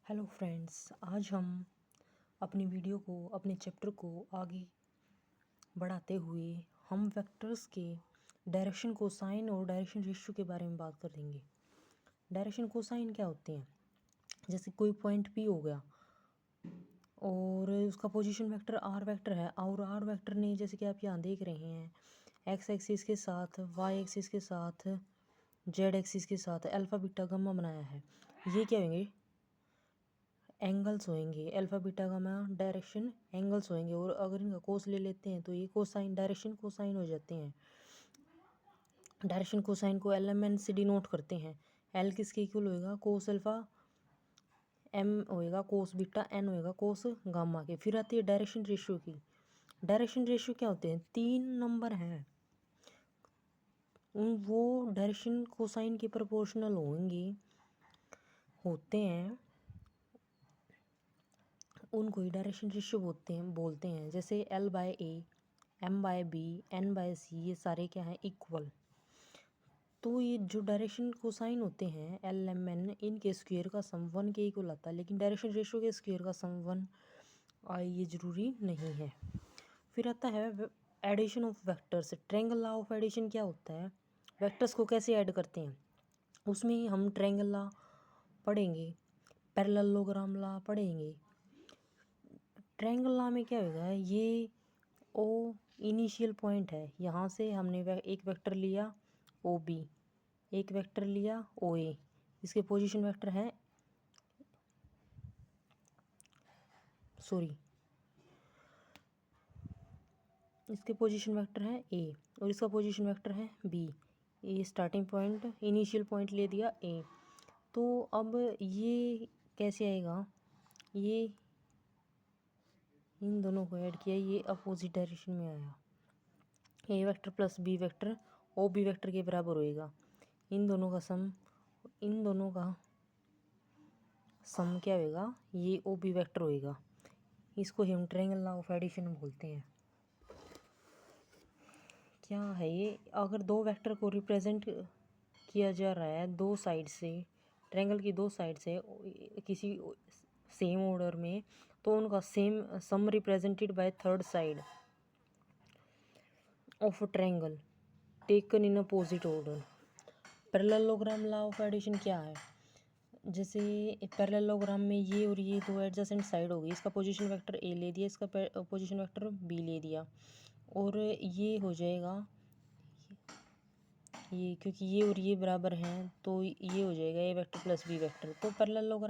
Hello friends, आज हम अपनी वीडियो को अपने चैप्टर को आगे बढ़ाते हुए हम वेक्टर्स के डायरेक्शन कोसाइन और डायरेक्शन रेशियो के बारे में बात करेंगे। डायरेक्शन कोसाइन क्या होते हैं? जैसे कोई पॉइंट पी हो गया और उसका पोजीशन वेक्टर आर वेक्टर है और आर वेक्टर ने, जैसे कि आप यहाँ देख रहे हैं, एक्स एक्सिस के साथ, वाई एक्सिस के साथ, जेड एक्सिस के साथ अल्फ़ा बीटा गामा बनाया है। ये क्या होंगे? एंगल्स होंगे। Alpha beta gamma direction angles होंगे और अगर इनका कोस ले लेते हैं तो ये कोसाइन, डायरेक्शन कोसाइन हो जाते हैं। डायरेक्शन कोसाइन को LMN से डिनोट करते हैं। एल किसके इक्वल होएगा? कोस अल्फ़ा, एम होएगा कोस बीटा, एन होएगा कोस गामा के। फिर आती है डायरेक्शन रेशियो की। डायरेक्शन रेशियो क्या होते हैं? 3 नंबर हैं, वो डायरेक्शन कोसाइन के प्रोपोर्शनल होते हैं, उनको ही डायरेक्शन रेशियो बोलते हैं। जैसे L/A, M/B, N/C, ये सारे क्या हैं? इक्वल। तो ये जो डायरेक्शन कोसाइन होते हैं LMN, इनके स्क्वायर का सम 1 के इक्वल आता है, लेकिन डायरेक्शन रेशियो के स्क्वायर का सम 1 आए ये ज़रूरी नहीं है। फिर आता है addition of vectors. Triangle law of addition क्या होता है? वेक्टर्स को कैसे ऐड करते हैं, उसमें हम ट्रायंगल लॉ पढ़ेंगे, पैरेललोग्राम लॉ पढ़ेंगे। ट्रायंगल लॉ में क्या होगा? ये ओ इनिशियल पॉइंट है, यहाँ से हमने एक वेक्टर लिया OB, एक वेक्टर लिया OA, इसके पोजीशन वेक्टर हैं इसके पोजीशन वेक्टर हैं A और इसका पोजीशन वेक्टर है B। ये स्टार्टिंग पॉइंट, इनिशियल पॉइंट ले दिया A। तो अब ये कैसे आएगा? ये इन दोनों को ऐड किया, ये अपोजिट डायरेक्शन में आया। A vector plus B vector OB vector के बराबर होएगा। इन दोनों का सम क्या होएगा? ये OB वेक्टर होएगा। इसको हम ट्रायंगल लॉ ऑफ एडिशन बोलते हैं। क्या है ये? अगर दो वेक्टर को रिप्रेजेंट किया जा रहा है दो साइड से, ट्रायंगल की दो साइड से किसी सेम ऑर्डर में, तो उनका same sum represented by third side of triangle taken in opposite order. Parallelogram law of addition क्या है? जैसे पैरेललोग्राम में ये और ये दो एडजेसेंट साइड हो गई, इसका पोजीशन वेक्टर A ले दिया, इसका पोजीशन वेक्टर B ले दिया, और ये हो जाएगा ये, क्योंकि ये और ये बराबर हैं तो ये हो जाएगा A vector plus B vector. तो पैरेललोग्राम